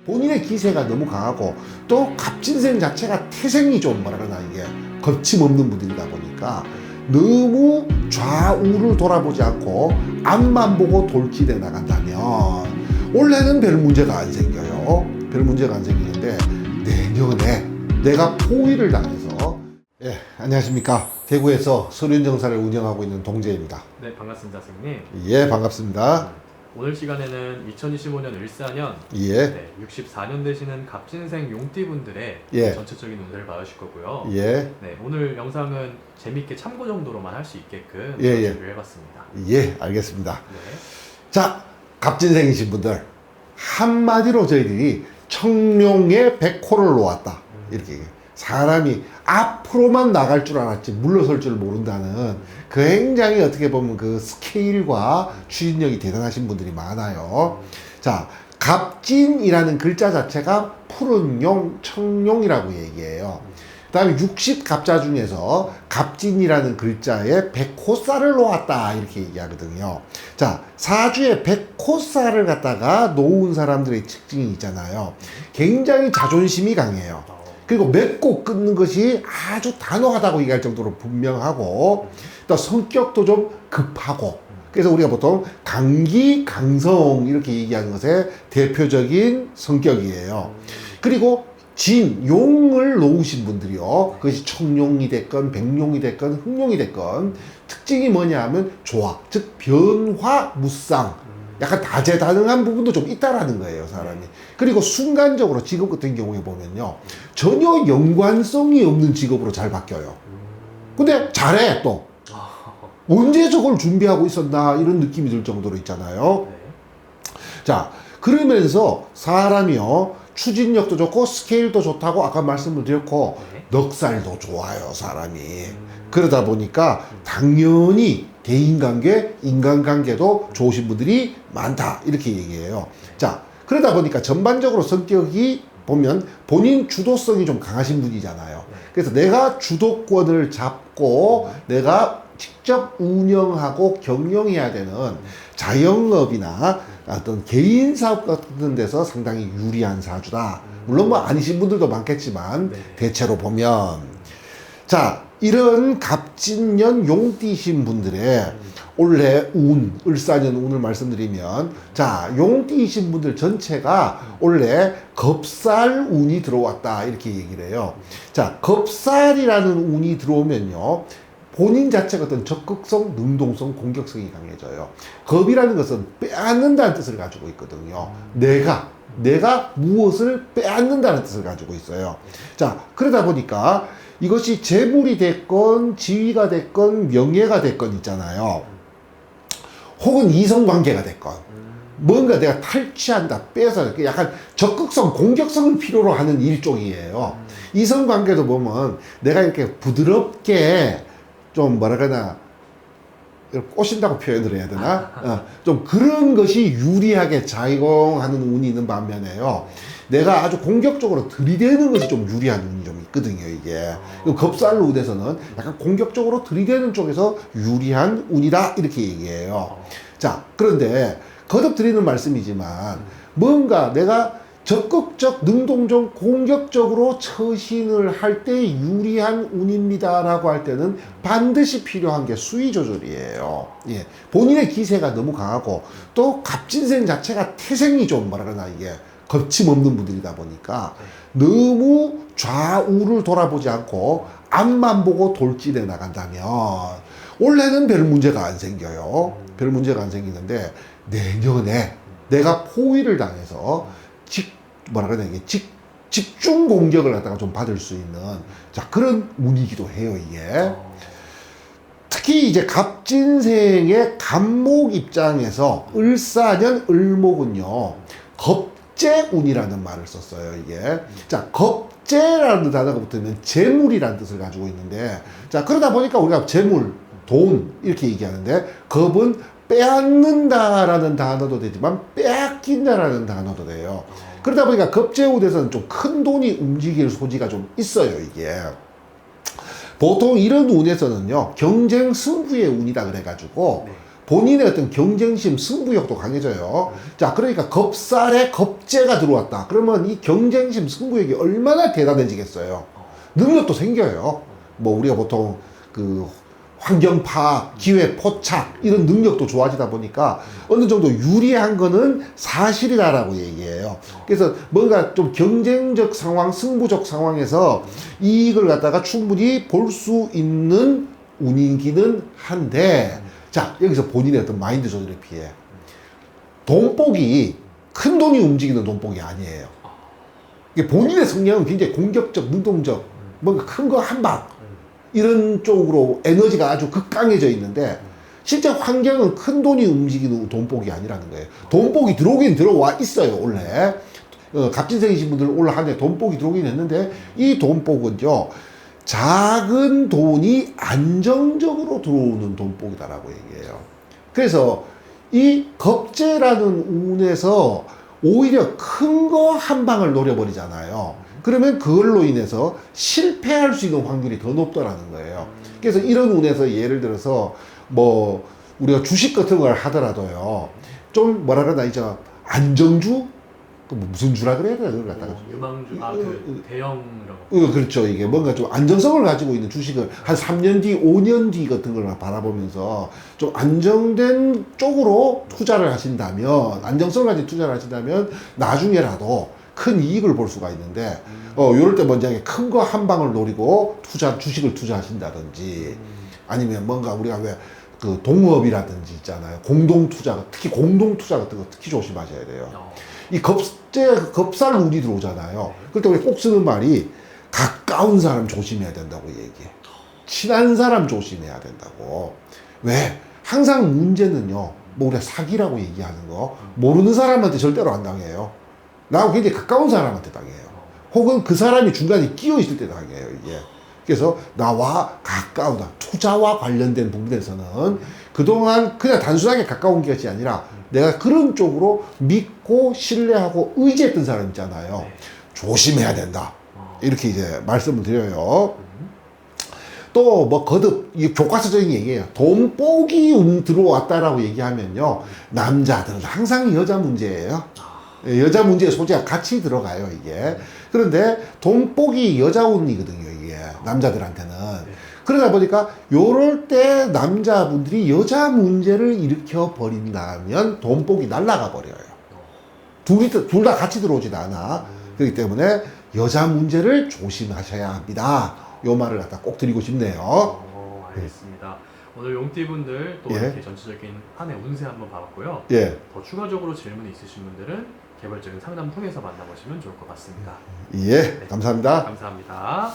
본인의 기세가 너무 강하고 또 갑진생 자체가 태생이 좀 뭐라 그러나 이게 거침없는 분들이다 보니까 너무 좌우를 돌아보지 않고 앞만 보고 돌진해 나간다면 올해는 별 문제가 안 생겨요. 별 문제가 안 생기는데 내년에 내가 포위를 당해서 안녕하십니까. 대구에서 서류인정사를 운영하고 있는 동재입니다. 네, 반갑습니다, 선생님. 예, 반갑습니다. 오늘 시간에는 2025년 을사년 예. 64년 되시는 갑진생 용띠분들의 예. 전체적인 운세를 봐주실 거고요. 예. 네, 오늘 영상은 재밌게 참고 정도로만 할 수 있게끔 예. 준비를 해봤습니다. 예, 알겠습니다. 네. 자, 갑진생이신 분들 한마디로 저희들이 청룡의 백호를 놓았다 이렇게 얘기해요. 사람이 앞으로만 나갈 줄 알았지 물러설 줄 모른다는 굉장히 어떻게 보면 그 스케일과 추진력이 대단하신 분들이 많아요. 자, 갑진이라는 글자 자체가 푸른 용, 청룡이라고 얘기해요. 그 다음에 60갑자 중에서 갑진이라는 글자에 백호살을 놓았다 이렇게 얘기하거든요. 자, 사주에 백호살을 갖다가 놓은 사람들의 특징이 있잖아요. 굉장히 자존심이 강해요. 그리고 맺고 끊는 것이 아주 단호하다고 얘기할 정도로 분명하고 또 성격도 좀 급하고 그래서 우리가 보통 강기, 강성 이렇게 얘기하는 것의 대표적인 성격이에요. 그리고 진, 용을 놓으신 분들이요. 그것이 청룡이 됐건 백룡이 됐건 흑룡이 됐건 특징이 뭐냐 하면 조화, 즉 변화 무쌍. 약간 다재다능한 부분도 좀 있다라는 거예요, 사람이. 그리고 순간적으로 직업 같은 경우에 보면요. 전혀 연관성이 없는 직업으로 잘 바뀌어요. 근데 잘해, 또. 언제 저걸 준비하고 있었나, 이런 느낌이 들 정도로 있잖아요. 네. 자, 그러면서 사람이요. 추진력도 좋고, 스케일도 좋다고 아까 말씀을 드렸고, 네. 넉살도 좋아요, 사람이. 그러다 보니까 당연히 대인관계, 인간관계도 좋으신 분들이 많다 이렇게 얘기해요. 자, 그러다 보니까 전반적으로 성격이 보면 본인 주도성이 좀 강하신 분이잖아요. 그래서 내가 주도권을 잡고 내가 직접 운영하고 경영해야 되는 자영업이나 어떤 개인 사업 같은 데서 상당히 유리한 사주다. 물론 뭐 아니신 분들도 많겠지만 대체로 보면 자, 이런 갑진년 용띠신 분들의 올해 운, 을사년 운을 말씀드리면 자, 용띠신 분들 전체가 올해 겁살 운이 들어왔다 이렇게 얘기를 해요. 자, 겁살이라는 운이 들어오면요. 본인 자체가 어떤 적극성, 능동성, 공격성이 강해져요. 겁이라는 것은 빼앗는다는 뜻을 가지고 있거든요. 내가 무엇을 빼앗는다는 뜻을 가지고 있어요. 자, 그러다 보니까 이것이 재물이 됐건 지위가 됐건 명예가 됐건 있잖아요. 혹은 이성관계가 됐건 뭔가 내가 탈취한다, 빼서 약간 적극성, 공격성을 필요로 하는 일종이에요. 이성관계도 보면 내가 이렇게 부드럽게 좀 뭐라 그러나 꼬신다고 표현을 해야 되나? 좀 그런 것이 유리하게 작용하는 운이 있는 반면에요. 내가 아주 공격적으로 들이대는 것이 좀 유리한 운이 좀 있거든요, 이게. 겁살 운에서는 약간 공격적으로 들이대는 쪽에서 유리한 운이다, 이렇게 얘기해요. 자, 그런데 거듭 드리는 말씀이지만 뭔가 내가 적극적, 능동적, 공격적으로 처신을 할 때 유리한 운입니다 라고 할 때는 반드시 필요한 게 수위 조절이에요. 예. 본인의 기세가 너무 강하고 또 갑진생 자체가 태생이 좀 뭐라 그러나 이게 거침없는 분들이다 보니까 너무 좌우를 돌아보지 않고 앞만 보고 돌진해 나간다면 올해는 별 문제가 안 생겨요. 별 문제가 안 생기는데 내년에 내가 포위를 당해서 집중 공격을 갖다가 좀 받을 수 있는 자, 그런 운이기도 해요, 이게. 특히 이제 갑진생의 갑목 입장에서 을사년 을목은요, 겁재운이라는 말을 썼어요, 이게. 자, 겁재라는 단어가 붙으면 재물이라는 뜻을 가지고 있는데, 자, 그러다 보니까 우리가 재물, 돈, 이렇게 얘기하는데, 겁은 빼앗는다라는 단어도 되지만, 빼앗긴다라는 단어도 돼요. 그러다 보니까 겁재운에서는 좀 큰 돈이 움직일 소지가 좀 있어요, 이게. 보통 이런 운에서는요, 경쟁 승부의 운이다 그래가지고, 본인의 어떤 경쟁심, 승부욕도 강해져요. 자, 그러니까 겁살에 겁재가 들어왔다. 그러면 이 경쟁심, 승부욕이 얼마나 대단해지겠어요. 능력도 생겨요. 뭐 우리가 보통 그 환경 파악, 기회 포착 이런 능력도 좋아지다 보니까 어느 정도 유리한 거는 사실이다라고 얘기해요. 그래서 뭔가 좀 경쟁적 상황, 승부적 상황에서 이익을 갖다가 충분히 볼 수 있는 운이기는 한데, 자, 여기서 본인의 어떤 마인드 조절에 피해. 돈복이 큰 돈이 움직이는 돈복이 아니에요. 이게 본인의 성향은 굉장히 공격적, 능동적, 뭔가 큰 거 한 방. 이런 쪽으로 에너지가 아주 극강해져 있는데 실제 환경은 큰 돈이 움직이는 돈복이 아니라는 거예요. 돈복이 들어오긴 들어와 있어요, 원래. 갑진생이신 분들 올 한 해 돈복이 들어오긴 했는데 이 돈복은요, 작은 돈이 안정적으로 들어오는 돈복이다라고 얘기해요. 그래서 이 겁재라는 운에서 오히려 큰 거 한 방을 노려버리잖아요. 그러면 그걸로 인해서 실패할 수 있는 확률이 더 높다라는 거예요. 그래서 이런 운에서 예를 들어서 뭐 우리가 주식 같은 걸 하더라도요, 좀 뭐라 그러나 이제 안정주? 뭐 무슨 주라 그래야 되나 그걸 갖다가 유망주, 그 대형이라고. 그렇죠. 이게 뭔가 좀 안정성을 가지고 있는 주식을 한 3년 뒤, 5년 뒤 같은 걸 바라보면서 좀 안정된 쪽으로 투자를 하신다면, 안정성을 가진 투자를 하신다면 나중에라도 큰 이익을 볼 수가 있는데, 요럴 때 먼저 큰 거 한 방을 노리고 주식을 투자하신다든지, 아니면 뭔가 우리가 왜 그 동업이라든지 있잖아요. 공동 투자, 특히 공동 투자 같은 거 특히 조심하셔야 돼요. 이 겁살 운이 들어오잖아요. 그럴 때 우리 꼭 쓰는 말이 가까운 사람 조심해야 된다고 얘기해. 친한 사람 조심해야 된다고. 왜? 항상 문제는요, 뭐 우리가 사기라고 얘기하는 거, 모르는 사람한테 절대로 안 당해요. 나하고 굉장히 가까운 사람한테 당해요. 혹은 그 사람이 중간에 끼어 있을 때 당해요, 이게. 그래서 나와 가까우다. 투자와 관련된 부분에서는 그동안 그냥 단순하게 가까운 것이 아니라 내가 그런 쪽으로 믿고 신뢰하고 의지했던 사람 있잖아요. 조심해야 된다. 이렇게 이제 말씀을 드려요. 또 뭐 거듭 이 교과서적인 얘기예요. 돈복이 들어왔다라고 얘기하면요, 남자들은 항상 여자 문제예요. 여자 문제의 소재가 같이 들어가요, 이게. 그런데 돈복이 여자 운이거든요, 이게. 남자들한테는. 그러다 보니까 요럴 때 남자분들이 여자 문제를 일으켜 버린다면 돈복이 날아가 버려요. 둘 다 같이 들어오지도 않아. 그렇기 때문에 여자 문제를 조심하셔야 합니다. 요 말을 갖다 꼭 드리고 싶네요. 알겠습니다. 오늘 용띠분들 또 예. 이렇게 전체적인 한 해 운세 한번 봐봤고요. 예. 더 추가적으로 질문이 있으신 분들은 개별적인 상담 통해서 만나보시면 좋을 것 같습니다. 예. 감사합니다. 감사합니다.